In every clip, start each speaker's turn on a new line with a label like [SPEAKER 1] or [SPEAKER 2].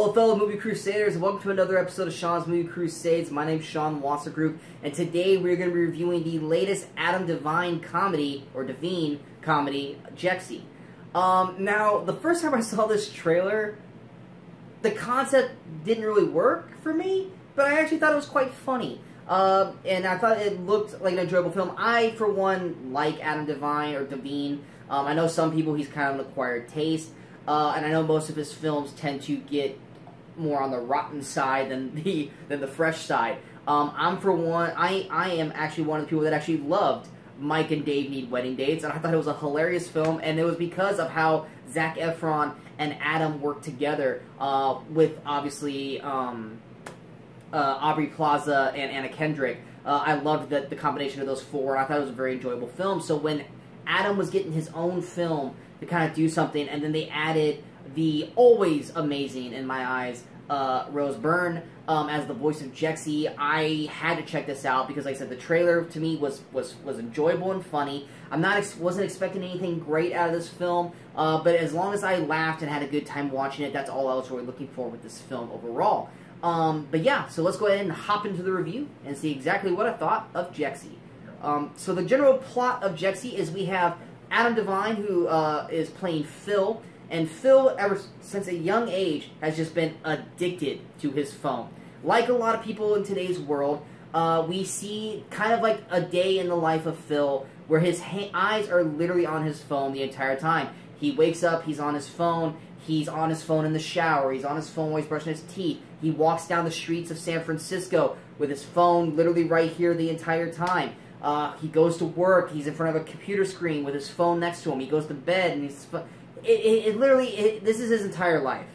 [SPEAKER 1] Hello fellow Movie Crusaders, and welcome to another episode of Sean's Movie Crusades. My name's Sean Wassergroup, and today we're going to be reviewing the latest Adam Devine comedy, or Devine comedy, Jexi. Now, the first time I saw this trailer, the concept didn't really work for me, but I actually thought it was quite funny. And I thought it looked like an enjoyable film. I, for one, like Adam Devine, or Devine. I know some people he's kind of an acquired taste. And I know most of his films tend to get more on the rotten side than the fresh side. I'm for one. I am actually one of the people that actually loved Mike and Dave Need Wedding Dates, and I thought it was a hilarious film. And it was because of how Zac Efron and Adam worked together with obviously Aubrey Plaza and Anna Kendrick. I loved the combination of those four. I thought it was a very enjoyable film. So when Adam was getting his own film to kind of do something, and then they added the always amazing, in my eyes, Rose Byrne as the voice of Jexi, I had to check this out because, like I said, the trailer to me was enjoyable and funny. Wasn't expecting anything great out of this film, but as long as I laughed and had a good time watching it, that's all I was really looking for with this film overall. But yeah, so let's go ahead and hop into the review and see exactly what I thought of Jexi. So the general plot of Jexi is we have Adam Devine, who is playing Phil, and Phil, ever since a young age, has just been addicted to his phone. Like a lot of people in today's world, we see kind of like a day in the life of Phil, where his eyes are literally on his phone the entire time. He wakes up, he's on his phone in the shower, he's on his phone while he's brushing his teeth. He walks down the streets of San Francisco with his phone literally right here the entire time. He goes to work, he's in front of a computer screen with his phone next to him. He goes to bed, and this is his entire life.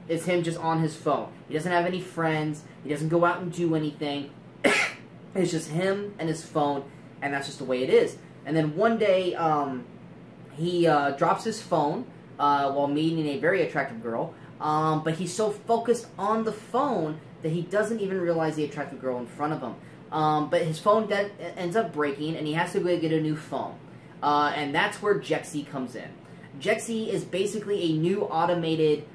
[SPEAKER 1] It's him just on his phone. He doesn't have any friends, he doesn't go out and do anything. It's just him and his phone, and that's just the way it is. And then one day, he drops his phone while meeting a very attractive girl, but he's so focused on the phone that he doesn't even realize the attractive girl in front of him. But his phone ends up breaking, and he has to go get a new phone. And that's where Jexi comes in. Jexi is basically a new automated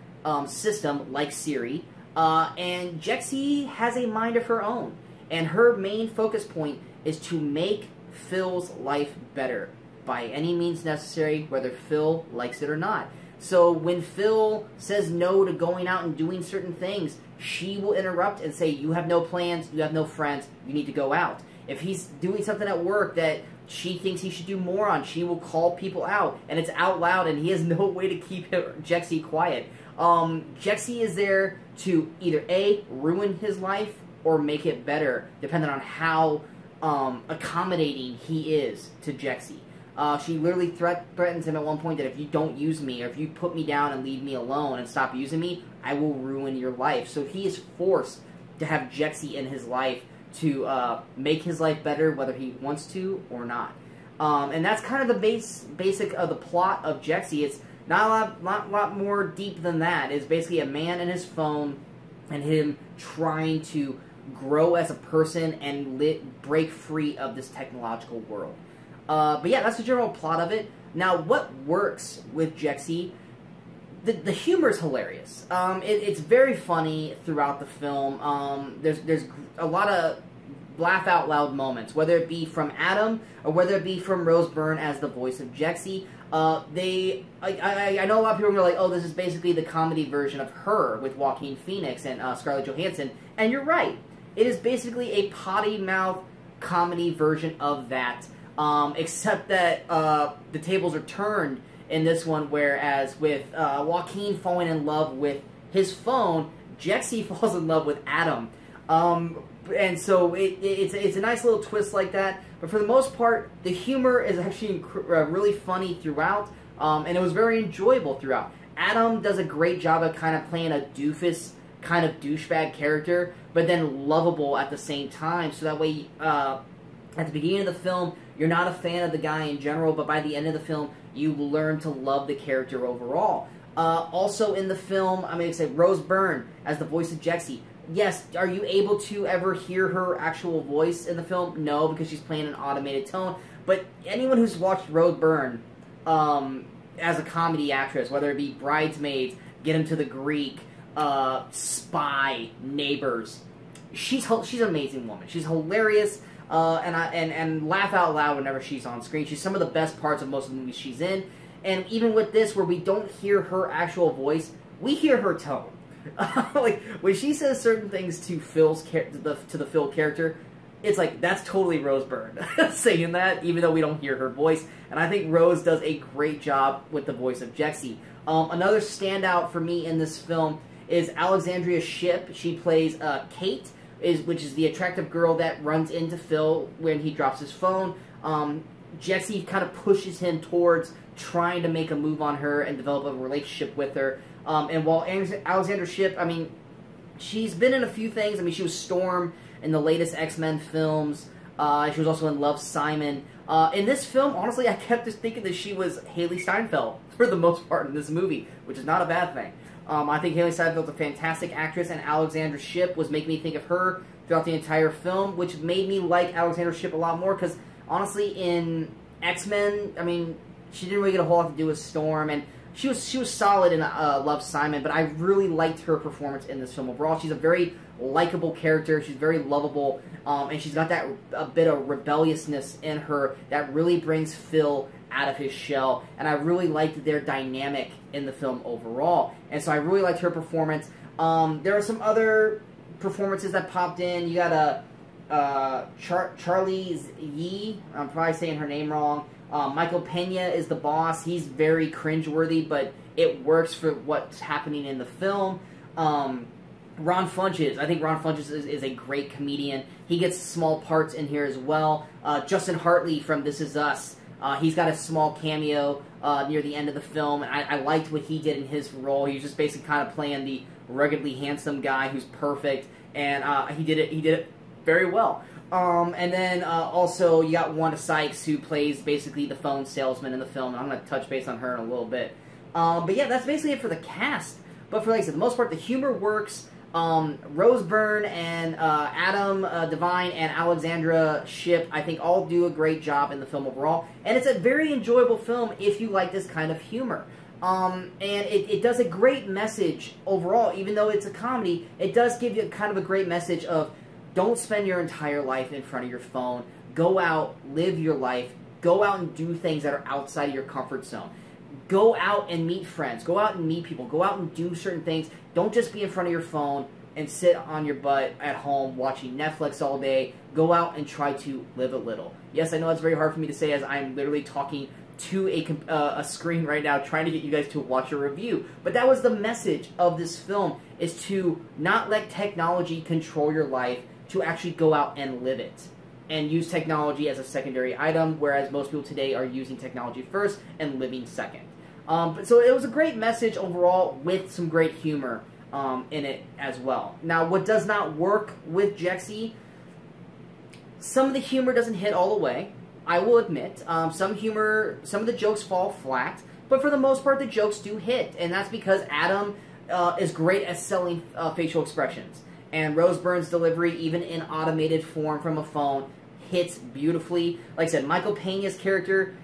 [SPEAKER 1] system like Siri, and Jexi has a mind of her own. And her main focus point is to make Phil's life better by any means necessary, whether Phil likes it or not. So when Phil says no to going out and doing certain things, she will interrupt and say, you have no plans, you have no friends, you need to go out. If he's doing something at work that she thinks he should do more on, she will call people out, and it's out loud, and he has no way to keep Jexi quiet. Jexi is there to either A, ruin his life, or make it better, depending on how accommodating he is to Jexi. She literally threatens him at one point that if you don't use me, or if you put me down and leave me alone and stop using me, I will ruin your life. So he is forced to have Jexi in his life to make his life better, whether he wants to or not. And that's kind of the basic of the plot of Jexi. It's not a lot more deep than that. It's basically a man and his phone, and him trying to grow as a person and break free of this technological world. But yeah, that's the general plot of it. Now, what works with Jexi? The humor is hilarious. It's very funny throughout the film. There's a lot of laugh out loud moments, whether it be from Adam or whether it be from Rose Byrne as the voice of Jexi. I know a lot of people are like, oh, this is basically the comedy version of Her with Joaquin Phoenix and Scarlett Johansson, and you're right. It is basically a potty mouth comedy version of that. Except that the tables are turned in this one, whereas with Joaquin falling in love with his phone, Jexi falls in love with Adam. And so it's a nice little twist like that. But for the most part, the humor is actually really funny throughout, and it was very enjoyable throughout. Adam does a great job of kind of playing a doofus, kind of douchebag character, but then lovable at the same time. So that way, at the beginning of the film, you're not a fan of the guy in general, but by the end of the film, you learn to love the character overall. Also in the film, I'm going to say Rose Byrne as the voice of Jexi. Yes, are you able to ever hear her actual voice in the film? No, because she's playing an automated tone. But anyone who's watched Rose Byrne as a comedy actress, whether it be Bridesmaids, Get Him to the Greek, Spy, Neighbors. She's an amazing woman. She's hilarious, and laugh out loud whenever she's on screen. She's some of the best parts of most of the movies she's in. And even with this, where we don't hear her actual voice, we hear her tone. Like, when she says certain things to the Phil character, it's like, that's totally Rose Byrne saying that, even though we don't hear her voice. And I think Rose does a great job with the voice of Jexi. Another standout for me in this film is Alexandria Shipp. She plays Kate, which is the attractive girl that runs into Phil when he drops his phone. Jexi kind of pushes him towards trying to make a move on her and develop a relationship with her. And while Alexandra Shipp, I mean, she's been in a few things. I mean, she was Storm in the latest X-Men films. She was also in Love, Simon. In this film, honestly, I kept just thinking that she was Haley Steinfeld for the most part in this movie, which is not a bad thing. I think Haley Steinfeld's a fantastic actress, and Alexandra Shipp was making me think of her throughout the entire film, which made me like Alexandra Shipp a lot more, because honestly, in X-Men, I mean, she didn't really get a whole lot to do with Storm, and she was solid in Love, Simon, but I really liked her performance in this film overall. She's a very likable character. She's very lovable, and she's got that a bit of rebelliousness in her that really brings Phil out of his shell, and I really liked their dynamic in the film overall, and so I really liked her performance. There are some other performances that popped in. You got Charlize Yee, I'm probably saying her name wrong. Michael Pena is the boss. He's very cringeworthy, but it works for what's happening in the film. Ron Funches, I think Ron Funches is a great comedian. He gets small parts in here as well. Justin Hartley from This Is Us, he's got a small cameo near the end of the film, and I liked what he did in his role. He was just basically kind of playing the ruggedly handsome guy who's perfect, and he did it very well. And then also you got Wanda Sykes, who plays basically the phone salesman in the film, and I'm going to touch base on her in a little bit. But yeah, that's basically it for the cast. But for, like I said, the most part, the humor works. Rose Byrne and Adam Devine and Alexandra Shipp, I think, all do a great job in the film overall. And it's a very enjoyable film if you like this kind of humor. And it does a great message overall. Even though it's a comedy, it does give you kind of a great message of, don't spend your entire life in front of your phone. Go out, live your life. Go out and do things that are outside of your comfort zone. Go out and meet friends. Go out and meet people. Go out and do certain things. Don't just be in front of your phone and sit on your butt at home watching Netflix all day. Go out and try to live a little. Yes, I know it's very hard for me to say, as I'm literally talking to a screen right now trying to get you guys to watch a review. But that was the message of this film, is to not let technology control your life, to actually go out and live it, and use technology as a secondary item, whereas most people today are using technology first and living second. So it was a great message overall, with some great humor in it as well. Now, what does not work with Jexi, some of the humor doesn't hit all the way, I will admit. Some of the jokes fall flat, but for the most part, the jokes do hit, and that's because Adam is great at selling facial expressions. And Rose Byrne's delivery, even in automated form from a phone, hits beautifully. Like I said, Michael Pena's character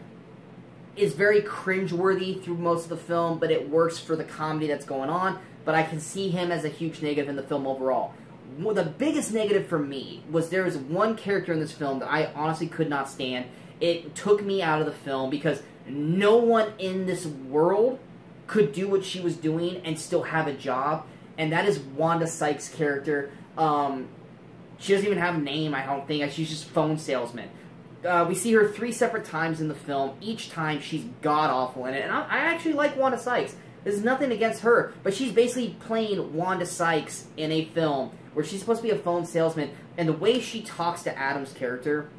[SPEAKER 1] is very cringeworthy through most of the film, but it works for the comedy that's going on. But I can see him as a huge negative in the film overall. Well, the biggest negative for me was there was one character in this film that I honestly could not stand. It took me out of the film because no one in this world could do what she was doing and still have a job. And that is Wanda Sykes' character. She doesn't even have a name, I don't think. She's just phone salesman. We see her 3 separate times in the film. Each time, she's god-awful in it. And I actually like Wanda Sykes. There's nothing against her. But she's basically playing Wanda Sykes in a film where she's supposed to be a phone salesman. And the way she talks to Adam's character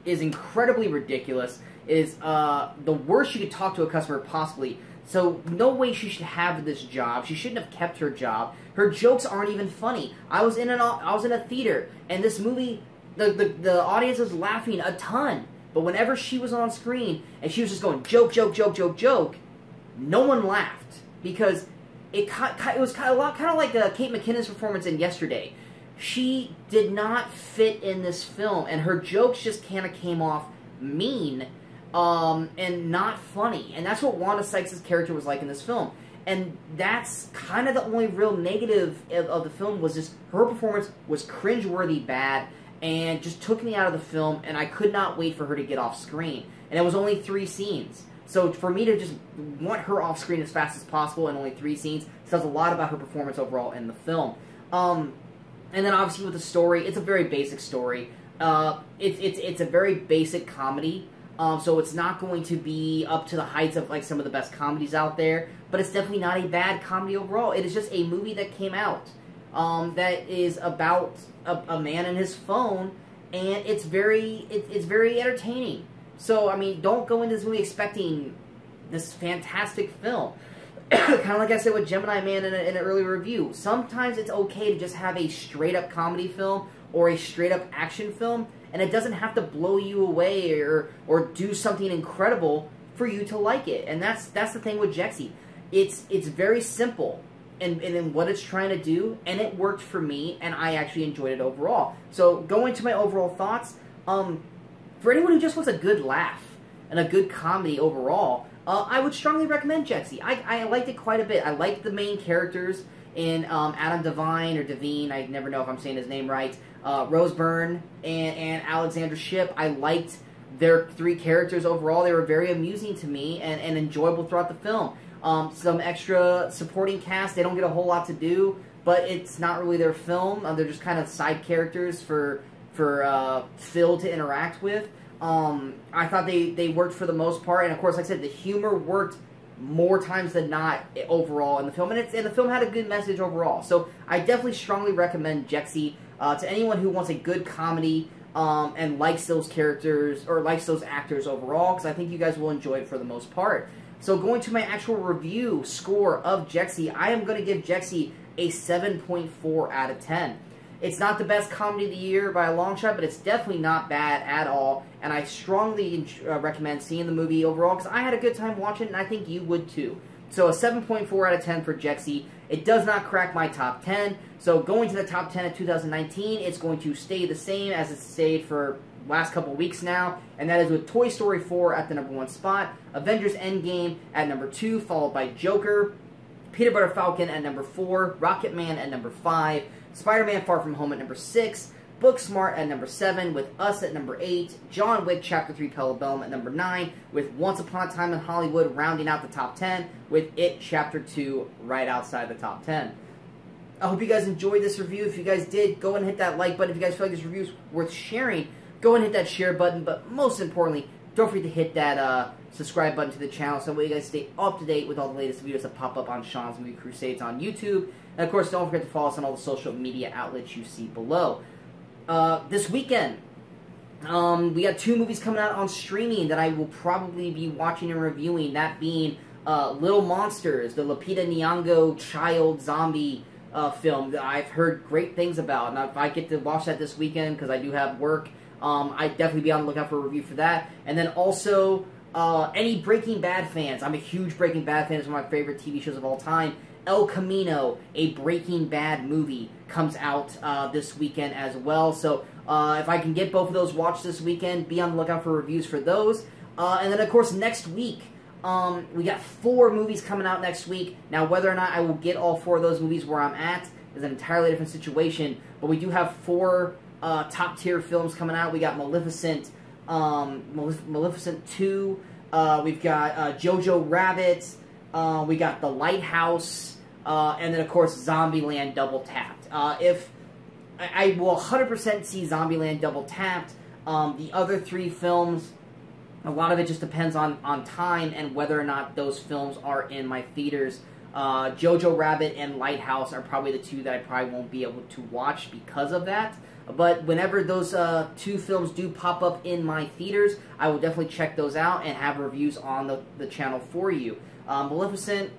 [SPEAKER 1] is incredibly ridiculous. Is the worst you could talk to a customer possibly. So, no way she should have this job. She shouldn't have kept her job. Her jokes aren't even funny. I was in a theater, and this movie, the audience was laughing a ton. But whenever she was on screen, and she was just going, joke, joke, joke, joke, joke, no one laughed. Because it was kind of like Kate McKinnon's performance in Yesterday. She did not fit in this film, and her jokes just kind of came off mean, and not funny. And that's what Wanda Sykes' character was like in this film. And that's kind of the only real negative of the film, was just her performance was cringeworthy bad and just took me out of the film, and I could not wait for her to get off screen. And it was only 3 scenes. So for me to just want her off screen as fast as possible in only 3 scenes says a lot about her performance overall in the film. And then obviously with the story, it's a very basic story. It's a very basic comedy. So it's not going to be up to the heights of like some of the best comedies out there, but it's definitely not a bad comedy overall. It is just a movie that came out that is about a man and his phone, and it's very entertaining. So I mean, don't go into this movie expecting this fantastic film. Kind of like I said with Gemini Man in an earlier review. Sometimes it's okay to just have a straight up comedy film or a straight up action film, and it doesn't have to blow you away or do something incredible for you to like it. And that's the thing with Jexi. It's very simple in what it's trying to do, and it worked for me, and I actually enjoyed it overall. So going to my overall thoughts, for anyone who just wants a good laugh and a good comedy overall, I would strongly recommend Jexi. I liked it quite a bit. I liked the main characters in Adam Devine, or Devine, I never know if I'm saying his name right, Rose Byrne and Alexandra Shipp. I liked their 3 characters overall. They were very amusing to me and enjoyable throughout the film. Some extra supporting cast, they don't get a whole lot to do, but it's not really their film. They're just kind of side characters for Phil to interact with. I thought they worked for the most part, and of course, like I said, the humor worked more times than not overall in the film, and the film had a good message overall. So I definitely strongly recommend Jexi to anyone who wants a good comedy and likes those characters or likes those actors overall, because I think you guys will enjoy it for the most part. So going to my actual review score of Jexi, I am going to give Jexi a 7.4 out of 10. It's not the best comedy of the year by a long shot, but it's definitely not bad at all, and I strongly recommend seeing the movie overall, because I had a good time watching it, and I think you would too. So a 7.4 out of 10 for Jexi. It does not crack my top 10, so going to the top 10 of 2019, it's going to stay the same as it's stayed for last couple weeks now, and that is with Toy Story 4 at the #1 spot, Avengers Endgame at number 2, followed by Joker, Peanut Butter Falcon at number 4, Rocket Man at number 5, Spider-Man Far From Home at number 6, Booksmart at number 7, with Us at number 8, John Wick Chapter 3 Parabellum at number 9, with Once Upon a Time in Hollywood rounding out the top 10, with It Chapter 2 right outside the top 10. I hope you guys enjoyed this review. If you guys did, go ahead and hit that like button. If you guys feel like this review is worth sharing, go ahead and hit that share button. But most importantly, don't forget to hit that subscribe button to the channel so that way you guys stay up to date with all the latest videos that pop up on Sean's Movie Crusades on YouTube. And of course, don't forget to follow us on all the social media outlets you see below. This weekend, we got 2 movies coming out on streaming that I will probably be watching and reviewing, that being Little Monsters, the Lupita Nyong'o child zombie film that I've heard great things about. Now, if I get to watch that this weekend, because I do have work, I'd definitely be on the lookout for a review for that. And then also, any Breaking Bad fans, I'm a huge Breaking Bad fan, it's one of my favorite TV shows of all time. El Camino, a Breaking Bad movie, comes out this weekend as well. So if I can get both of those watched this weekend, be on the lookout for reviews for those. And then, of course, next week, we got 4 movies coming out next week. Now, whether or not I will get all 4 of those movies where I'm at is an entirely different situation. But we do have 4 top-tier films coming out. We got Maleficent, Maleficent 2. We've got Jojo Rabbit. We got The Lighthouse. And then, of course, Zombieland Double Tapped. If I will 100% see Zombieland Double Tapped. The other 3 films, a lot of it just depends on time and whether or not those films are in my theaters. Jojo Rabbit and Lighthouse are probably the 2 that I probably won't be able to watch because of that. But whenever those 2 films do pop up in my theaters, I will definitely check those out and have reviews on the channel for you. Maleficent,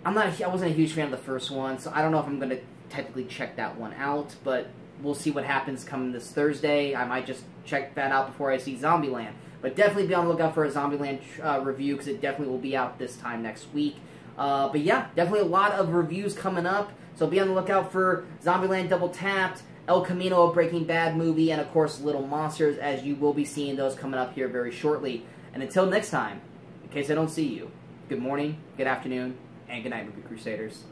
[SPEAKER 1] I wasn't a huge fan of the first one, so I don't know if I'm going to technically check that one out, but we'll see what happens coming this Thursday. I might just check that out before I see Zombieland. But definitely be on the lookout for a Zombieland review, because it definitely will be out this time next week. But yeah, definitely a lot of reviews coming up, so be on the lookout for Zombieland Double Tapped, El Camino, a Breaking Bad movie, and of course Little Monsters, as you will be seeing those coming up here very shortly. And until next time, in case I don't see you, good morning, good afternoon, and And good night, Movie Crusaders.